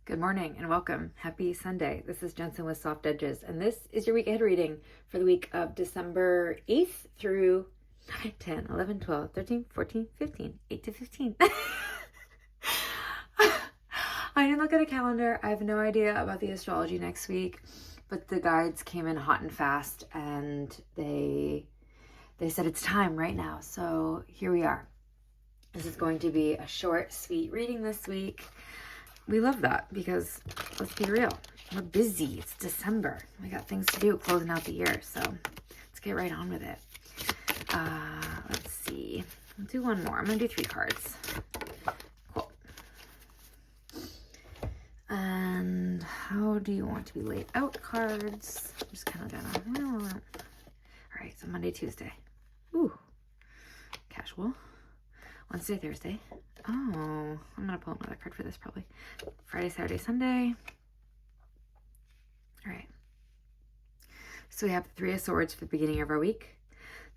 Good morning and welcome. Happy Sunday. This is Jensen with Soft Edges, and this is your week ahead reading for the week of December 8th through 9, 10, 11, 12, 13, 14, 15, 8 to 15. I didn't look at a calendar. I have no idea about the astrology next week, but the guides came in hot and fast, and they said it's time right now. So here we are. This is going to be a short, sweet reading this week. We love that because, let's be real, we're busy. It's December. We got things to do closing out the year. So let's get right on with it. Let's see. I'll do one more. I'm going to do 3 cards. Cool. And how do you want to be laid out cards? I'm just kind of gonna... All right, so Monday, Tuesday. Ooh, casual. Wednesday, Thursday. Oh, I'm going to pull another card for this probably. Friday, Saturday, Sunday. All right. So we have the 3 of Swords for the beginning of our week.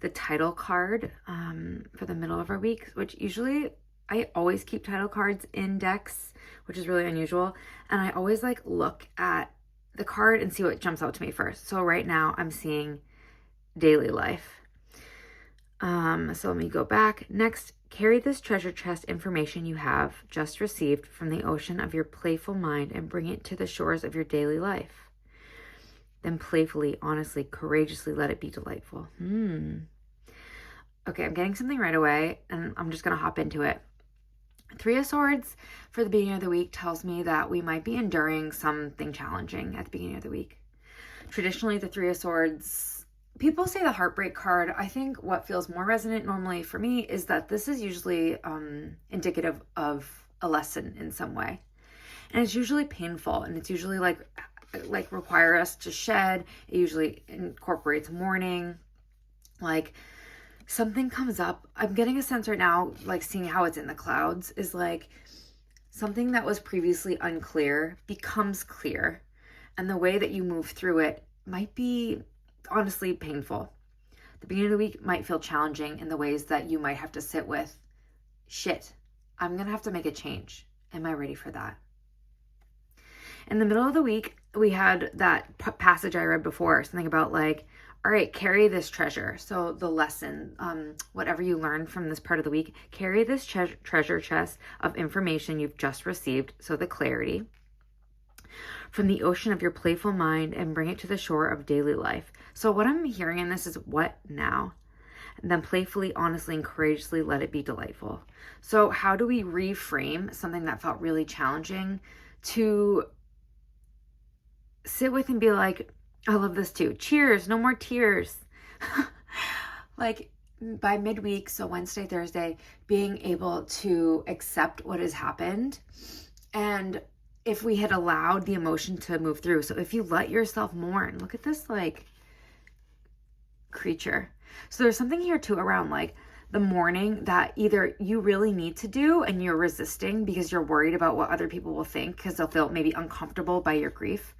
The title card for the middle of our week, which usually I always keep title cards in decks, which is really unusual. And I always look at the card and see what jumps out to me first. So right now I'm seeing daily life. So let me go back. Next, carry this treasure chest information you have just received from the ocean of your playful mind and bring it to the shores of your daily life. Then playfully, honestly, courageously let it be delightful. Okay, I'm getting something right away, and I'm just going to hop into it. 3 of Swords for the beginning of the week tells me that we might be enduring something challenging at the beginning of the week. Traditionally, the 3 of Swords... People say the heartbreak card. I think what feels more resonant normally for me is that this is usually indicative of a lesson in some way. And it's usually painful, and it's usually like require us to shed. It usually incorporates mourning. Like something comes up. I'm getting a sense right now, like seeing how it's in the clouds, is like something that was previously unclear becomes clear. And the way that you move through it might be honestly painful. The beginning of the week might feel challenging in the ways that you might have to sit with, shit, I'm going to have to make a change. Am I ready for that? In the middle of the week, we had that passage I read before, something about all right, carry this treasure. So the lesson, whatever you learned from this part of the week, carry this treasure chest of information you've just received. So the clarity from the ocean of your playful mind and bring it to the shore of daily life. So what I'm hearing in this is what now? And then playfully, honestly, and courageously let it be delightful. So how do we reframe something that felt really challenging to sit with and be like, I love this too. Cheers, no more tears. By midweek, so Wednesday, Thursday, being able to accept what has happened. And if we had allowed the emotion to move through. So if you let yourself mourn, look at this creature. So there's something here too around the mourning that either you really need to do and you're resisting because you're worried about what other people will think because they'll feel maybe uncomfortable by your grief.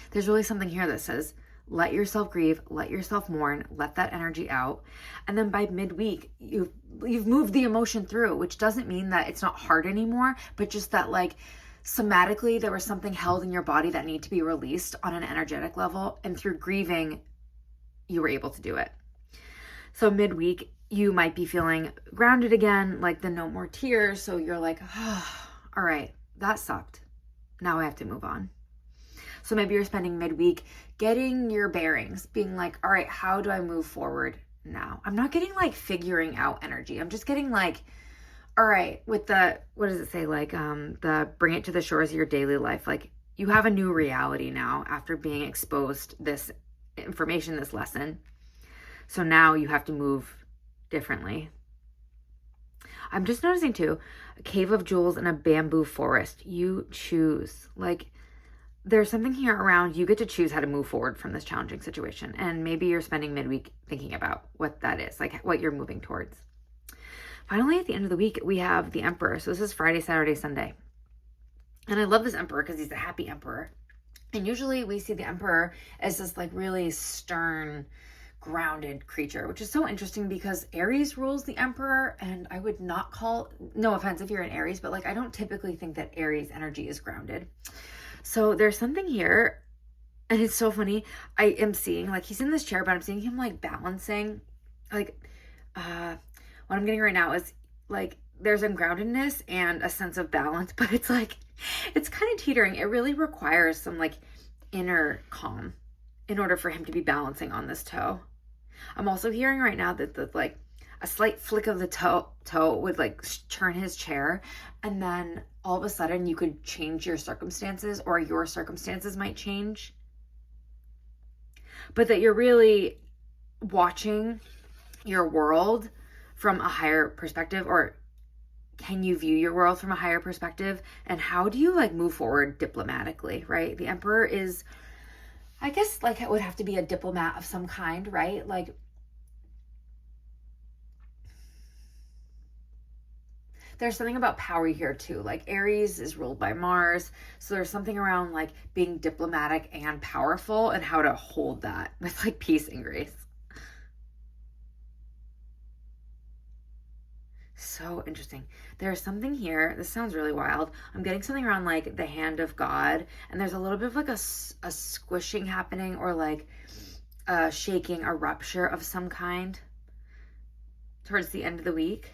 There's really something here that says, let yourself grieve, let yourself mourn, let that energy out. And then by midweek, you've moved the emotion through, which doesn't mean that it's not hard anymore, but just that somatically there was something held in your body that needed to be released on an energetic level. And through grieving, you were able to do it. So midweek, you might be feeling grounded again, the no more tears. So you're oh, all right, that sucked. Now I have to move on. So maybe you're spending midweek getting your bearings, being all right, how do I move forward now? I'm not getting figuring out energy. I'm just getting all right, with the, what does it say? The bring it to the shores of your daily life. You have a new reality now after being exposed this information, this lesson. So now you have to move differently. I'm just noticing too, a cave of jewels in a bamboo forest. You choose. There's something here around you get to choose how to move forward from this challenging situation. And maybe you're spending midweek thinking about what that is, what you're moving towards. Finally, at the end of the week, we have the Emperor. So this is Friday, Saturday, Sunday. And I love this Emperor because he's a happy Emperor. And usually we see the Emperor as this really stern, grounded creature, which is so interesting because Aries rules the Emperor, and I would not call, no offense if you're in Aries, but like I don't typically think that Aries energy is grounded. So there's something here, and it's so funny. I am seeing like he's in this chair, but I'm seeing him like balancing. Like what I'm getting right now is like there's ungroundedness and a sense of balance, but it's like it's kind of teetering. It really requires some like inner calm in order for him to be balancing on this toe. I'm also hearing right now that the like a slight flick of the toe would like turn his chair, and then all of a sudden you could change your circumstances, or your circumstances might change. But that you're really watching your world from a higher perspective, or can you view your world from a higher perspective? And how do you like move forward diplomatically, right? The Emperor is, I guess, like it would have to be a diplomat of some kind, right? Like there's something about power here too. Like Aries is ruled by Mars. So there's something around like being diplomatic and powerful and how to hold that with like peace and grace. So interesting. There's something here. This sounds really wild. I'm getting something around like the hand of God, and there's a little bit of like a squishing happening, or like a shaking, a rupture of some kind towards the end of the week.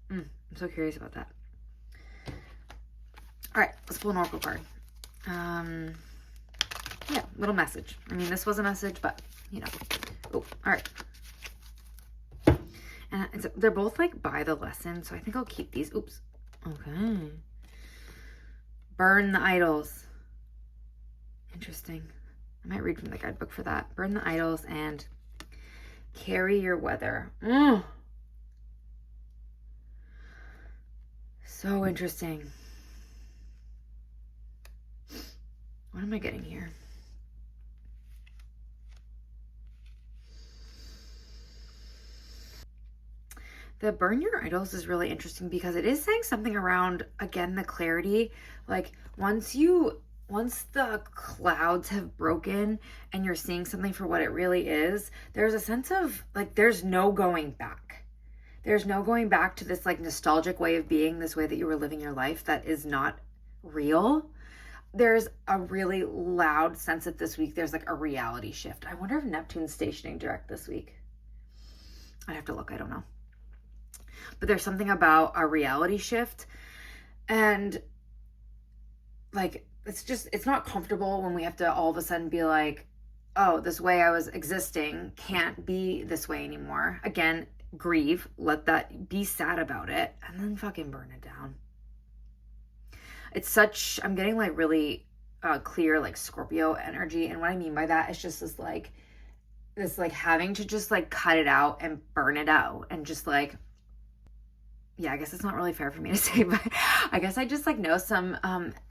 I'm so curious about that. All right, let's pull an oracle card. Yeah, little message. I mean, this was a message, but you know. Oh, all right. And they're both like by the lesson, so I think I'll keep these. Oops. Okay. Burn the idols. Interesting. I might read from the guidebook for that. Burn the idols and carry your weather. So interesting. What am I getting here? The burn your idols is really interesting because it is saying something around, again, the clarity. Like once the clouds have broken and you're seeing something for what it really is, there's a sense of like, there's no going back. There's no going back to this like nostalgic way of being, this way that you were living your life that is not real. There's a really loud sense that this week there's like a reality shift. I wonder if Neptune's stationing direct this week. I'd have to look, I don't know. But there's something about a reality shift, and like it's not comfortable when we have to all of a sudden be like, oh, this way I was existing can't be this way anymore. Again, grieve, let that, be sad about it, and then fucking burn it down. It's such, I'm getting like really clear like Scorpio energy, and what I mean by that is just this like having to just like cut it out and burn it out, and just like, yeah, I guess it's not really fair for me to say, but I guess I just like know some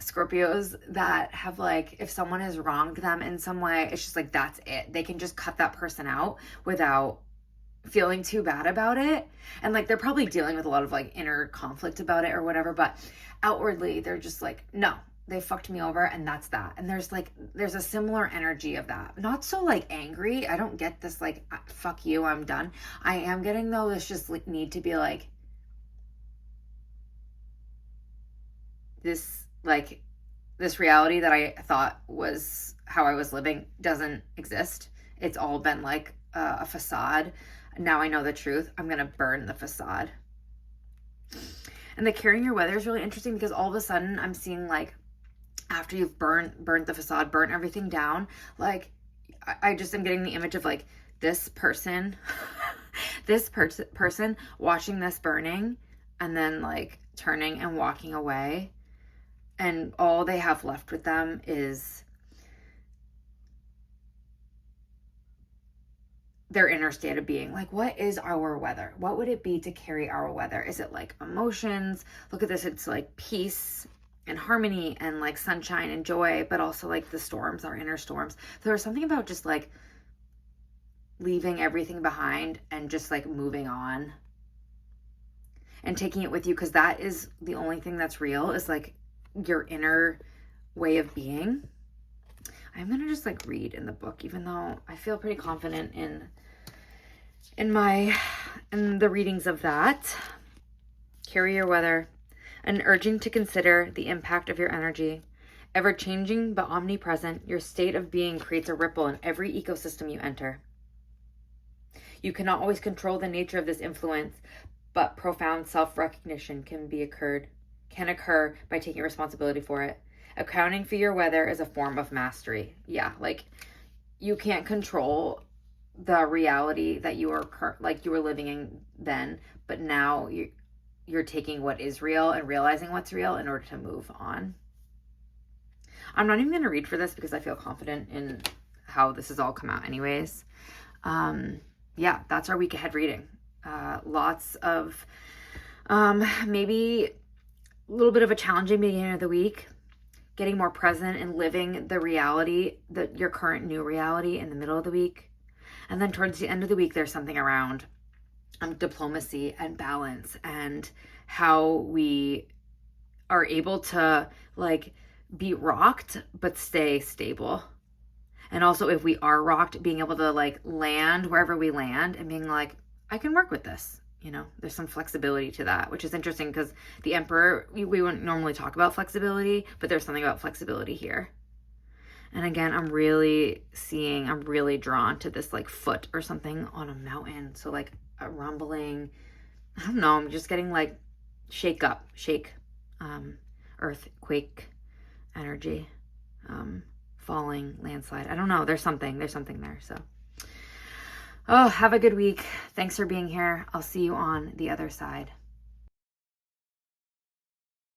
Scorpios that have like, if someone has wronged them in some way, it's just like, that's it. They can just cut that person out without feeling too bad about it. And like, they're probably dealing with a lot of like inner conflict about it or whatever, but outwardly they're just like, no, they fucked me over and that's that. And there's a similar energy of that. Not so like angry. I don't get this like, fuck you, I'm done. I am getting though, this just like need to be like, this reality that I thought was how I was living doesn't exist. It's all been like a facade. Now I know the truth. I'm going to burn the facade. And the carrying your weather is really interesting because all of a sudden I'm seeing like, after you've burnt the facade, burn everything down, like I just am getting the image of like this person, person watching this burning and then like turning and walking away. And all they have left with them is their inner state of being. Like, what is our weather? What would it be to carry our weather? Is it like emotions? Look at this. It's like peace and harmony and like sunshine and joy, but also like the storms, our inner storms. So there's something about just like leaving everything behind and just like moving on and taking it with you, because that is the only thing that's real, is like your inner way of being. I'm gonna just like read in the book, even though I feel pretty confident in the readings of that. Carrier weather, an urging to consider the impact of your energy. Ever changing but omnipresent, your state of being creates a ripple in every ecosystem you enter. You cannot always control the nature of this influence, but profound self-recognition can occur by taking responsibility for it. Accounting for your weather is a form of mastery. Yeah, like you can't control the reality that you were living in then, but now you're taking what is real and realizing what's real in order to move on. I'm not even going to read for this because I feel confident in how this has all come out anyways. Yeah, that's our week ahead reading. Lots of maybe a little bit of a challenging beginning of the week, getting more present and living the reality, your current new reality in the middle of the week. And then towards the end of the week, there's something around diplomacy and balance and how we are able to like be rocked but stay stable. And also if we are rocked, being able to like land wherever we land and being like, I can work with this. You know, there's some flexibility to that, which is interesting because the Emperor, we wouldn't normally talk about flexibility, but there's something about flexibility here. And again, I'm really drawn to this like foot or something on a mountain. So like a rumbling, I don't know, I'm just getting like shake, earthquake energy, falling, landslide. I don't know. There's something there. So, oh, have a good week. Thanks for being here. I'll see you on the other side.